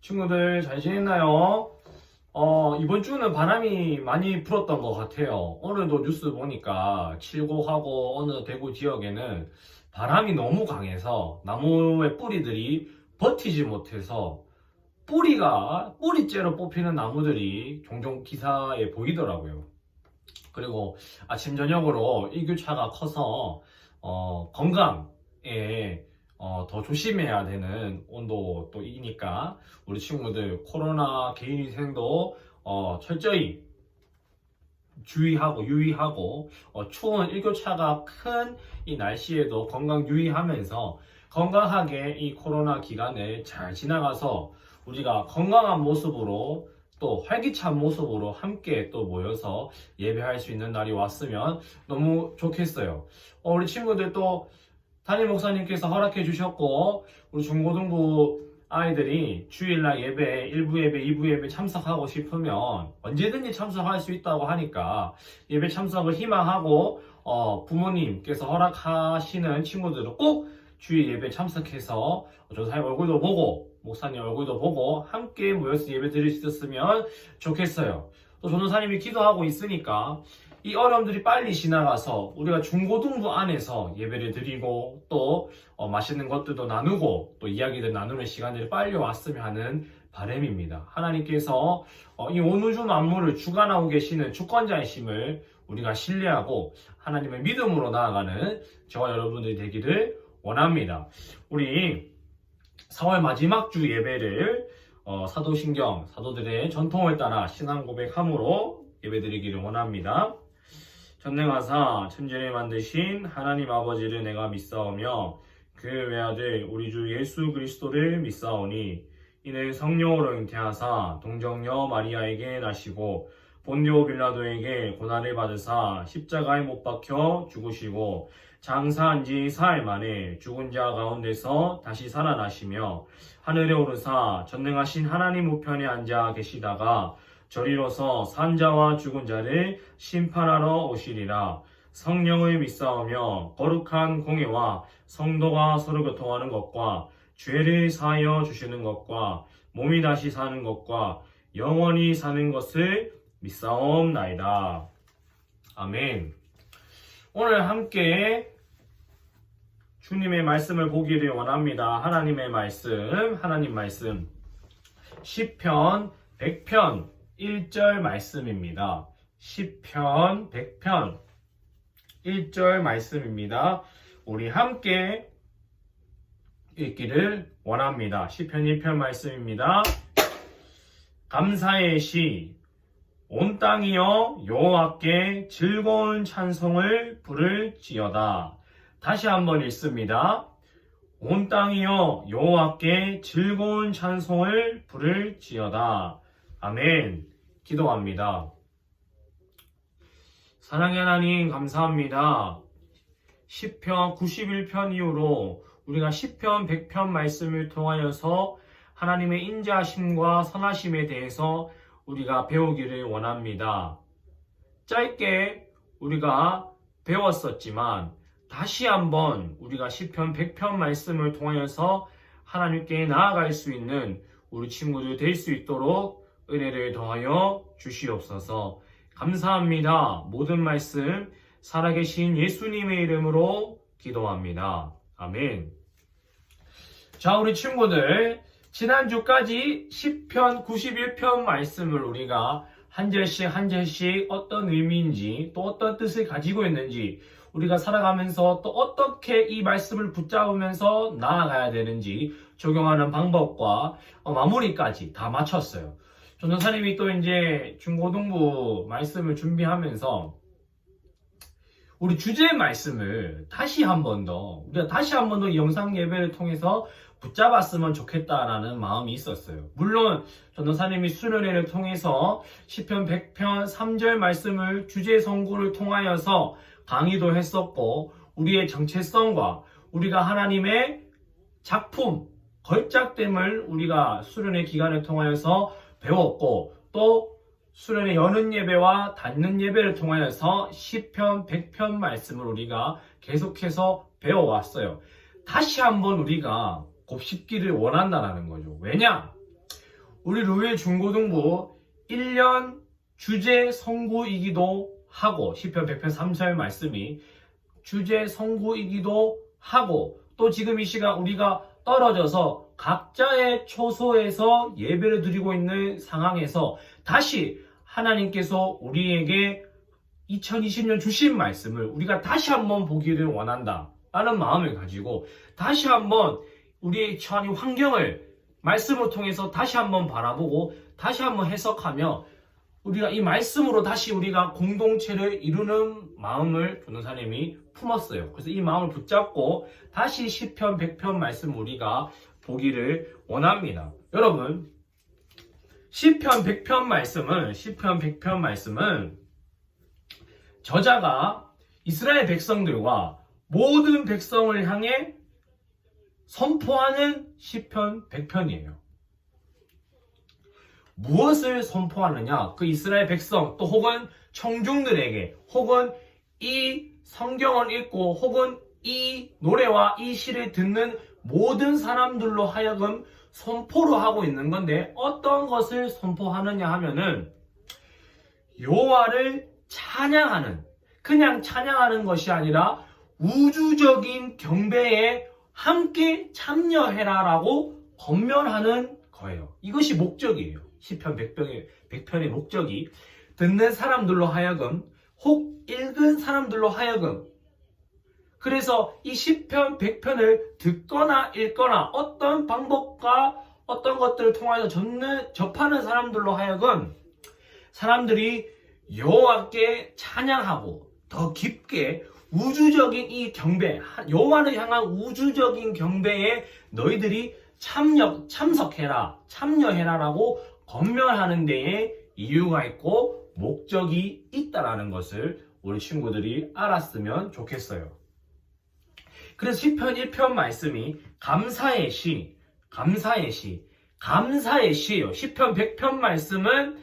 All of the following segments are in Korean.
친구들 잘 지냈나요? 이번 주는 바람이 많이 불었던 것 같아요. 오늘도 뉴스 보니까 칠곡하고 어느 대구 지역에는 바람이 너무 강해서 나무의 뿌리들이 버티지 못해서 뿌리째로 뽑히는 나무들이 종종 기사에 보이더라고요. 그리고 아침 저녁으로 일교차가 커서 건강에 더 조심해야 되는 온도또이니까 우리 친구들 코로나 개인위생도 철저히 주의하고 유의하고 추운 일교차가 큰 이 날씨에도 건강 유의하면서 건강하게 이 코로나 기간을 잘 지나가서 우리가 건강한 모습으로 또 활기찬 모습으로 함께 또 모여서 예배할 수 있는 날이 왔으면 너무 좋겠어요. 우리 친구들 또 담임 목사님께서 허락해 주셨고 우리 중고등부 아이들이 주일날 예배, 1부 예배, 2부 예배 참석하고 싶으면 언제든지 참석할 수 있다고 하니까 예배 참석을 희망하고 부모님께서 허락하시는 친구들은 꼭 주일 예배 참석해서 전사님 얼굴도 보고 목사님 얼굴도 보고 함께 모여서 예배 드릴 수 있었으면 좋겠어요. 또 전도사님이 기도하고 있으니까 이 어려움들이 빨리 지나가서 우리가 중고등부 안에서 예배를 드리고 또 맛있는 것들도 나누고 또 이야기들 나누는 시간들이 빨리 왔으면 하는 바람입니다. 하나님께서 이 온 우주 만물을 주관하고 계시는 주권자이심을 우리가 신뢰하고 하나님의 믿음으로 나아가는 저와 여러분들이 되기를 원합니다. 우리 4월 마지막 주 예배를 사도신경, 사도들의 전통을 따라 신앙 고백함으로 예배드리기를 원합니다. 전능하사 천지를 만드신 하나님 아버지를 내가 믿사오며 그 외아들 우리 주 예수 그리스도를 믿사오니 이는 성령으로 잉태하사 동정녀 마리아에게 나시고 본디오 빌라도에게 고난을 받으사 십자가에 못 박혀 죽으시고 장사한 지 사흘 만에 죽은 자 가운데서 다시 살아나시며 하늘에 오르사 전능하신 하나님 우편에 앉아 계시다가 저리로서 산 자와 죽은 자를 심판하러 오시리라. 성령을 믿사오며 거룩한 공예와 성도가 서로 교통하는 것과 죄를 사하여 주시는 것과 몸이 다시 사는 것과 영원히 사는 것을 믿사옵나이다. 아멘. 오늘 함께 주님의 말씀을 보기를 원합니다. 하나님 말씀 시편 100편 1절 말씀입니다. 시편 100편 1절 말씀입니다. 우리 함께 읽기를 원합니다. 시편 1편 말씀입니다. 감사의 시, 온 땅이여 여호와께 즐거운 찬송을 부를지어다. 다시 한번 읽습니다. 온 땅이여 여호와께 즐거운 찬송을 부를지어다. 아멘. 기도합니다. 사랑의 하나님 감사합니다. 시편 91편 이후로 우리가 시편 100편 말씀을 통하여서 하나님의 인자하심과 선하심에 대해서 우리가 배우기를 원합니다. 짧게 우리가 배웠었지만 다시 한번 우리가 시편 100편 말씀을 통하여서 하나님께 나아갈 수 있는 우리 친구들 될 수 있도록 은혜를 더하여 주시옵소서. 감사합니다. 모든 말씀 살아계신 예수님의 이름으로 기도합니다. 아멘. 자, 우리 친구들 지난주까지 시편 91편 말씀을 우리가 한 절씩 어떤 의미인지 또 어떤 뜻을 가지고 있는지 우리가 살아가면서 또 어떻게 이 말씀을 붙잡으면서 나아가야 되는지 적용하는 방법과 마무리까지 다 마쳤어요. 전도사님이 또 이제 중고등부 말씀을 준비하면서 우리 주제 말씀을 다시 한 번 더 이 영상 예배를 통해서 붙잡았으면 좋겠다라는 마음이 있었어요. 물론 전도사님이 수련회를 통해서 시편 100편 3절 말씀을 주제 선구를 통하여서 강의도 했었고 우리의 정체성과 우리가 하나님의 작품, 걸작됨을 우리가 수련회 기간을 통하여서 배웠고 또 수련회 여는 예배와 닫는 예배를 통하여서 시편 100편 말씀을 우리가 계속해서 배워왔어요. 다시 한번 우리가 곱씹기를 원한다는 거죠. 왜냐? 우리 루일 중고등부 1년 주제 선구이기도 하고 시편 100편 3절 말씀이 주제 선구이기도 하고 또 지금 이 시간 우리가 떨어져서 각자의 초소에서 예배를 드리고 있는 상황에서 다시 하나님께서 우리에게 2020년 주신 말씀을 우리가 다시 한번 보기를 원한다 라는 마음을 가지고 다시 한번 우리의 처한 환경을 말씀을 통해서 다시 한번 바라보고 다시 한번 해석하며 우리가 이 말씀으로 다시 우리가 공동체를 이루는 마음을 변호사님이 품었어요. 그래서 이 마음을 붙잡고 다시 시편 100편 말씀 우리가 보기를 원합니다. 여러분, 시편 100편 말씀은 저자가 이스라엘 백성들과 모든 백성을 향해 선포하는 시편 100편이에요. 무엇을 선포하느냐? 그 이스라엘 백성 또 혹은 청중들에게 혹은 이 성경을 읽고 혹은 이 노래와 이 시를 듣는 모든 사람들로 하여금 선포를 하고 있는 건데 어떤 것을 선포하느냐 하면은 여호와를 찬양하는 그냥 찬양하는 것이 아니라 우주적인 경배에 함께 참여해라라고 권면하는 거예요. 이것이 목적이에요. 시편 100편의 목적이 듣는 사람들로 하여금 혹 읽은 사람들로 하여금 그래서 이 시편 100편을 듣거나 읽거나 어떤 방법과 어떤 것들을 통하여 접하는 사람들로 하여금 사람들이 여호와께 찬양하고 더 깊게 우주적인 이 경배, 여호와를 향한 우주적인 경배에 너희들이 참여해라라고 권면하는 데에 이유가 있고 목적이 있다라는 것을 우리 친구들이 알았으면 좋겠어요. 그래서 시편 1편 말씀이 감사의 시예요. 시편 100편 말씀은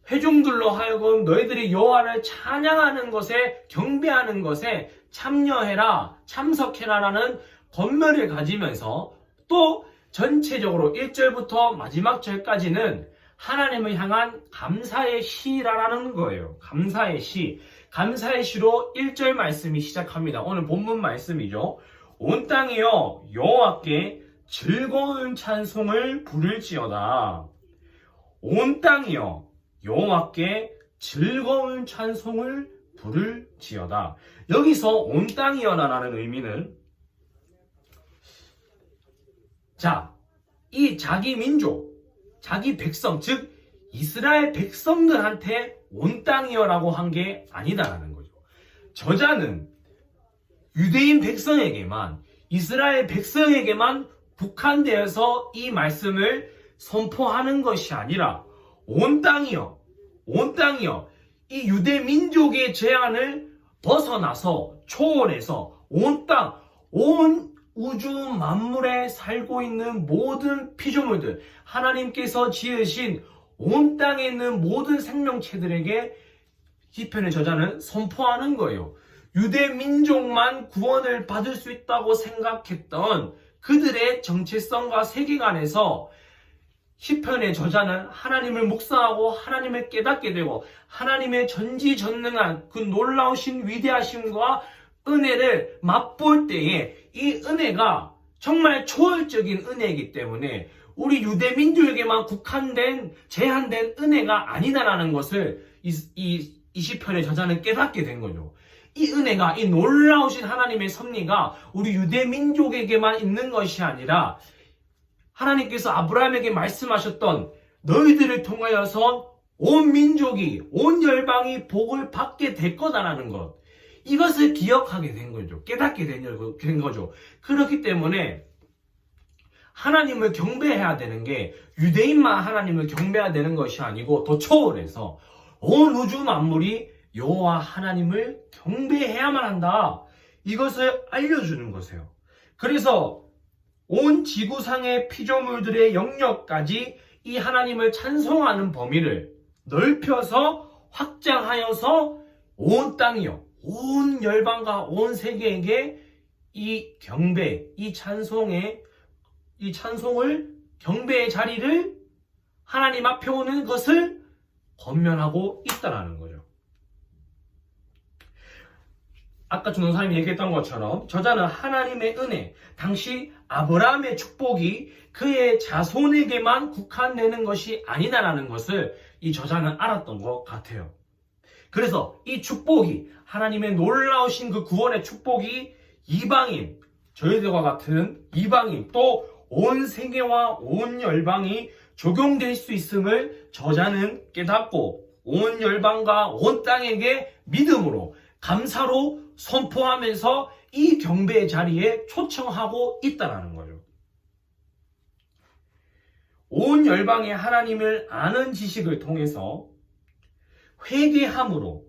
회중들로 하여금 너희들이 여호와를 찬양하는 것에 경배하는 것에 참여해라, 참석해라라는 권면을 가지면서 또 전체적으로 1절부터 마지막 절까지는 하나님을 향한 감사의 시라는 거예요. 감사의 시로 1절 말씀이 시작합니다. 오늘 본문 말씀이죠. 온 땅이여 여호와께 즐거운 찬송을 부를지어다. 온 땅이여 여호와께 즐거운 찬송을 부를지어다. 여기서 온 땅이여라는 의미는 이 자기 민족, 자기 백성, 즉 이스라엘 백성들한테 온 땅이여라고 한 게 아니다라는 거죠. 저자는 유대인 백성에게만, 이스라엘 백성에게만 국한되어서 이 말씀을 선포하는 것이 아니라 온 땅이여, 이 유대 민족의 제한을 벗어나서 초월해서 온 땅, 온 우주 만물에 살고 있는 모든 피조물들, 하나님께서 지으신 온 땅에 있는 모든 생명체들에게 시편의 저자는 선포하는 거예요. 유대 민족만 구원을 받을 수 있다고 생각했던 그들의 정체성과 세계관에서 시편의 저자는 하나님을 묵상하고 하나님을 깨닫게 되고 하나님의 전지전능한 그 놀라우신 위대하심과 은혜를 맛볼 때에 이 은혜가 정말 초월적인 은혜이기 때문에 우리 유대민족에게만 국한된 제한된 은혜가 아니다라는 것을 이 시편의 저자는 깨닫게 된 거죠. 이 은혜가, 이 놀라우신 하나님의 섭리가 우리 유대민족에게만 있는 것이 아니라 하나님께서 아브라함에게 말씀하셨던 너희들을 통하여서 온 민족이, 온 열방이 복을 받게 될 거다라는 것, 이것을 기억하게 된 거죠. 깨닫게 된 거죠. 그렇기 때문에 하나님을 경배해야 되는 게 유대인만 하나님을 경배해야 되는 것이 아니고 더 초월해서 온 우주 만물이 여호와 하나님을 경배해야만 한다. 이것을 알려주는 것이에요. 그래서 온 지구상의 피조물들의 영역까지 이 하나님을 찬송하는 범위를 넓혀서 확장하여서 온 땅이요, 온 열방과 온 세계에게 이 경배, 이 찬송을 경배의 자리를 하나님 앞에 오는 것을 권면하고 있다라는 거죠. 아까 전도사님이 얘기했던 것처럼 저자는 하나님의 은혜, 당시 아브라함의 축복이 그의 자손에게만 국한되는 것이 아니다라는 것을 이 저자는 알았던 것 같아요. 그래서 이 축복이, 하나님의 놀라우신 그 구원의 축복이 이방인, 저희들과 같은 이방인, 또 온 세계와 온 열방이 적용될 수 있음을 저자는 깨닫고 온 열방과 온 땅에게 믿음으로, 감사로 선포하면서 이 경배의 자리에 초청하고 있다는 거죠. 온 열방의 하나님을 아는 지식을 통해서 회개함으로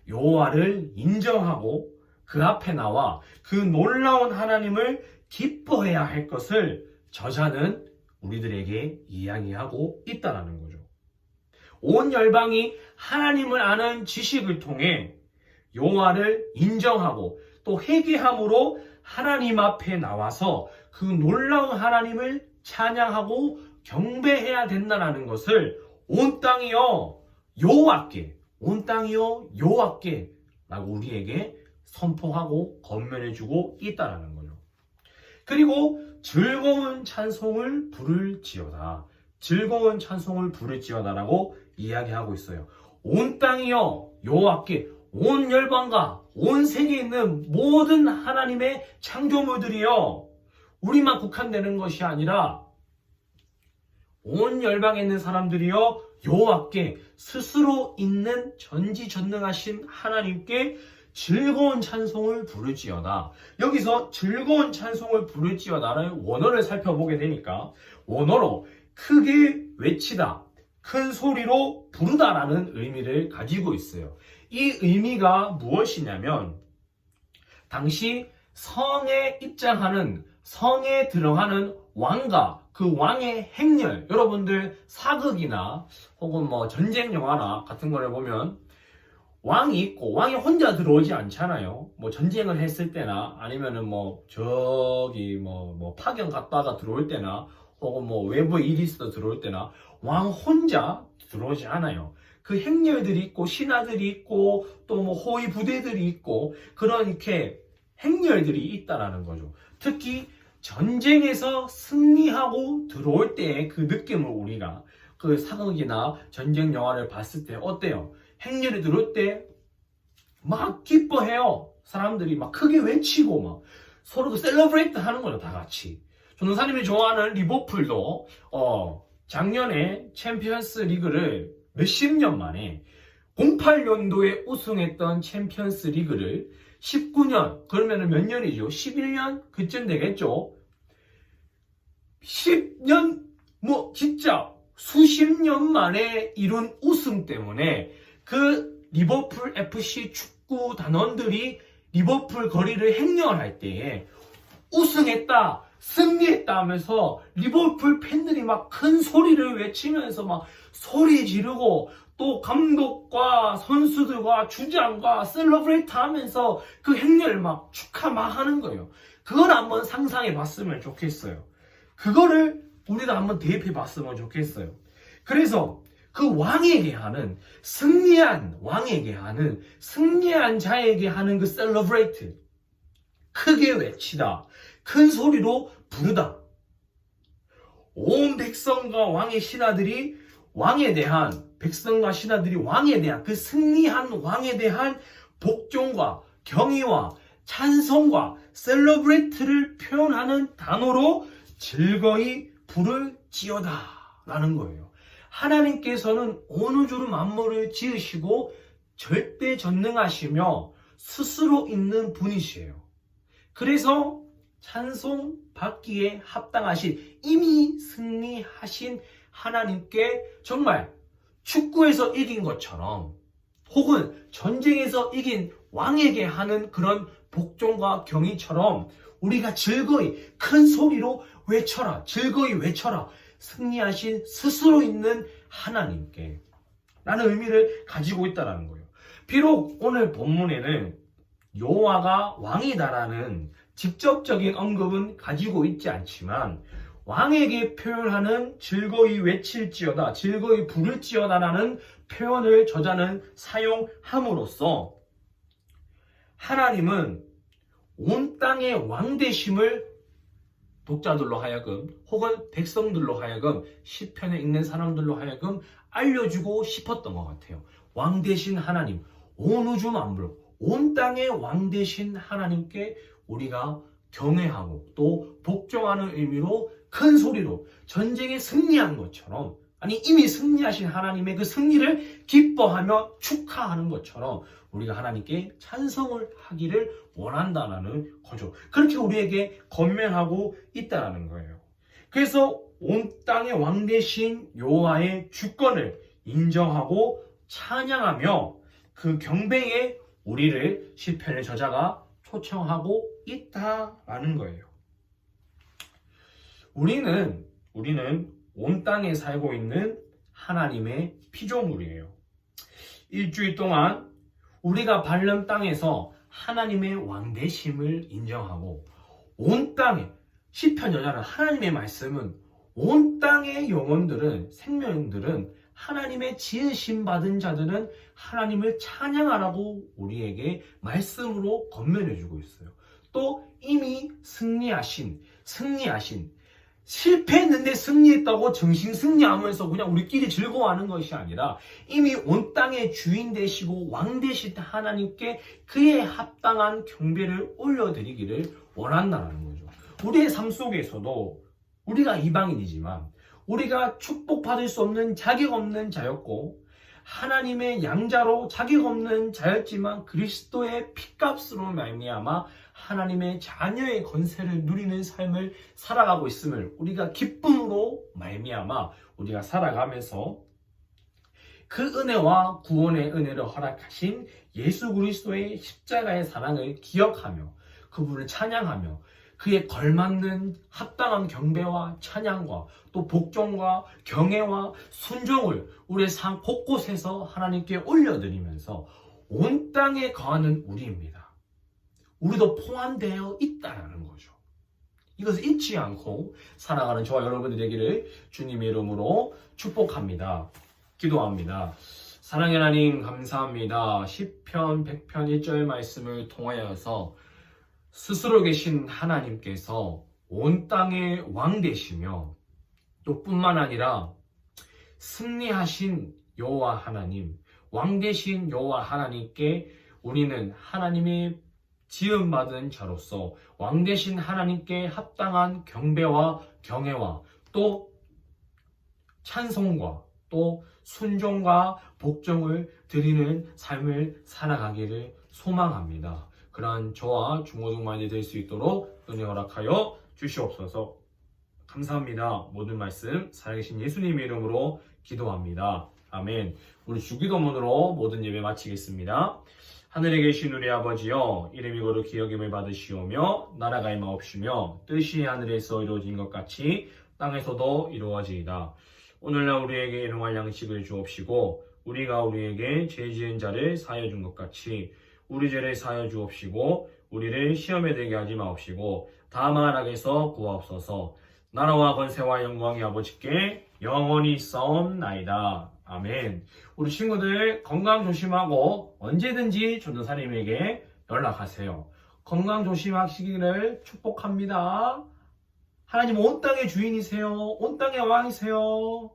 여호와를 인정하고 그 앞에 나와 그 놀라운 하나님을 기뻐해야 할 것을 저자는 우리들에게 이야기하고 있다는 거죠. 온 열방이 하나님을 아는 지식을 통해 여호와를 인정하고 또 회개함으로 하나님 앞에 나와서 그 놀라운 하나님을 찬양하고 경배해야 된다는 것을 온 땅이여 여호와께, 온 땅이여 여호와께 라고 우리에게 선포하고 권면해주고 있다는 거죠. 그리고 즐거운 찬송을 부를지어다, 즐거운 찬송을 부를지어다라고 이야기하고 있어요. 온 땅이여 여호와께, 온 열방과 온 세계에 있는 모든 하나님의 창조물들이여, 우리만 국한되는 것이 아니라 온 열방에 있는 사람들이여 여호와께, 스스로 있는 전지전능하신 하나님께 즐거운 찬송을 부를지어다. 여기서 즐거운 찬송을 부를지어다를 원어를 살펴보게 되니까 원어로 크게 외치다, 큰 소리로 부르다라는 의미를 가지고 있어요. 이 의미가 무엇이냐면 당시 성에 입장하는, 성에 들어가는 왕과 그 왕의 행렬, 여러분들 사극이나 혹은 뭐 전쟁 영화나 같은 거를 보면 왕이 있고 왕이 혼자 들어오지 않잖아요. 뭐 전쟁을 했을 때나 아니면은 뭐 저기 뭐 파견 갔다가 들어올 때나 혹은 뭐 외부에 일이 있어 들어올 때나 왕 혼자 들어오지 않아요. 그 행렬들이 있고 신하들이 있고 또 뭐 호위 부대들이 있고 그런 이렇게 행렬들이 있다라는 거죠. 특히 전쟁에서 승리하고 들어올 때의 그 느낌을 우리가 그 사극이나 전쟁 영화를 봤을 때 어때요? 행렬이 들어올 때 막 기뻐해요. 사람들이 막 크게 외치고 막 서로 셀러브레이트 하는 거죠, 다 같이. 전도사님이 좋아하는 리버풀도 작년에 챔피언스 리그를 몇십 년 만에 08년도에 우승했던 챔피언스 리그를 19년, 그러면은 몇 년이죠? 11년? 그쯤 되겠죠? 10년, 뭐 진짜 수십 년 만에 이룬 우승 때문에 그 리버풀 FC 축구 단원들이 리버풀 거리를 행렬할 때에 우승했다, 승리했다 하면서 리버풀 팬들이 막 큰 소리를 외치면서 막 소리 지르고 또 감독과 선수들과 주장과 셀러브레이트 하면서 그 행렬을 막 축하 막 하는 거예요. 그걸 한번 상상해 봤으면 좋겠어요. 그거를 우리도 한번 대입해 봤으면 좋겠어요. 그래서 그 왕에게 하는, 승리한 왕에게 하는, 승리한 자에게 하는 그 셀러브레이트, 크게 외치다, 큰 소리로 부르다. 온 백성과 왕의 신하들이 왕에 대한, 백성과 신하들이 왕에 대한, 그 승리한 왕에 대한 복종과 경의와 찬송과 셀러브레이트를 표현하는 단어로 즐거이 부를지어다 라는 거예요. 하나님께서는 온 우주를 만물을 지으시고 절대전능하시며 스스로 있는 분이시에요. 그래서 찬송 받기에 합당하신, 이미 승리하신 하나님께 정말 축구에서 이긴 것처럼 혹은 전쟁에서 이긴 왕에게 하는 그런 복종과 경의처럼 우리가 즐거이 큰 소리로 외쳐라, 즐거이 외쳐라, 승리하신 스스로 있는 하나님께 라는 의미를 가지고 있다는 거예요. 비록 오늘 본문에는 여호와가 왕이다라는 직접적인 언급은 가지고 있지 않지만 왕에게 표현하는 즐거이 외칠지어다, 즐거이 부를지어다라는 표현을 저자는 사용함으로써 하나님은 온 땅의 왕 되심을 독자들로 하여금 혹은 백성들로 하여금 시편에 읽는 사람들로 하여금 알려주고 싶었던 것 같아요. 왕 되신 하나님, 온 우주 만물, 온 땅의 왕 되신 하나님께 우리가 경외하고 또 복종하는 의미로 큰 소리로 전쟁에 승리한 것처럼, 아니 이미 승리하신 하나님의 그 승리를 기뻐하며 축하하는 것처럼 우리가 하나님께 찬송을 하기를 원한다는 거죠. 그렇게 우리에게 권면하고 있다는 거예요. 그래서 온 땅의 왕 되신 여호와의 주권을 인정하고 찬양하며 그 경배에 우리를 시편의 저자가 초청하고 있다라는 거예요. 우리는 온 땅에 살고 있는 하나님의 피조물이에요. 일주일 동안 우리가 밟는 땅에서 하나님의 왕되심을 인정하고 온 땅에, 시편 저자는 하나님의 말씀은 온 땅의 영혼들은, 생명들은 하나님의 지으심 받은 자들은 하나님을 찬양하라고 우리에게 말씀으로 권면해주고 있어요. 또 이미 승리하신, 실패했는데 승리했다고 정신 승리하면서 그냥 우리끼리 즐거워하는 것이 아니라 이미 온 땅의 주인 되시고 왕 되신 하나님께 그에 합당한 경배를 올려드리기를 원한다는 거죠. 우리의 삶 속에서도 우리가 이방인이지만 우리가 축복받을 수 없는 자격 없는 자였고 하나님의 양자로 자격 없는 자였지만 그리스도의 피값으로 말미암아 하나님의 자녀의 권세를 누리는 삶을 살아가고 있음을 우리가 기쁨으로 말미암아 우리가 살아가면서 그 은혜와 구원의 은혜를 허락하신 예수 그리스도의 십자가의 사랑을 기억하며 그분을 찬양하며 그에 걸맞는 합당한 경배와 찬양과 또 복종과 경애와 순종을 우리의 삶 곳곳에서 하나님께 올려드리면서 온 땅에 거하는 우리입니다. 우리도 포함되어 있다는 거죠. 이것을 잊지 않고 살아가는 저와 여러분들 되기를 주님의 이름으로 축복합니다. 기도합니다. 사랑의 하나님 감사합니다. 시편 100편 1절 말씀을 통하여서 스스로 계신 하나님께서 온 땅의 왕 되시며 또 뿐만 아니라 승리하신 여호와 하나님, 왕 되신 여호와 하나님께 우리는 하나님의 지음받은 자로서 왕 되신 하나님께 합당한 경배와 경애와 또 찬송과 또 순종과 복종을 드리는 삶을 살아가기를 소망합니다. 그러한 저와 중고등만이 될 수 있도록 은혜 허락하여 주시옵소서. 감사합니다. 모든 말씀 살아계신 예수님의 이름으로 기도합니다. 아멘. 우리 주기도문으로 모든 예배 마치겠습니다. 하늘에 계신 우리 아버지여, 이름이 거룩히 여김을 받으시오며 나라가 임하옵시며 뜻이 하늘에서 이루어진 것 같이 땅에서도 이루어지이다. 오늘날 우리에게 일용할 양식을 주옵시고 우리가 우리에게 죄 지은 자를 사하여 준 것 같이 우리 죄를 사하여 주옵시고 우리를 시험에 들게 하지 마옵시고 다만 악에서 구하옵소서. 나라와 권세와 영광이 아버지께 영원히 있사옵나이다. 아멘. 우리 친구들 건강 조심하고 언제든지 전도사님에게 연락하세요. 건강 조심하시기를 축복합니다. 하나님 온 땅의 주인이세요. 온 땅의 왕이세요.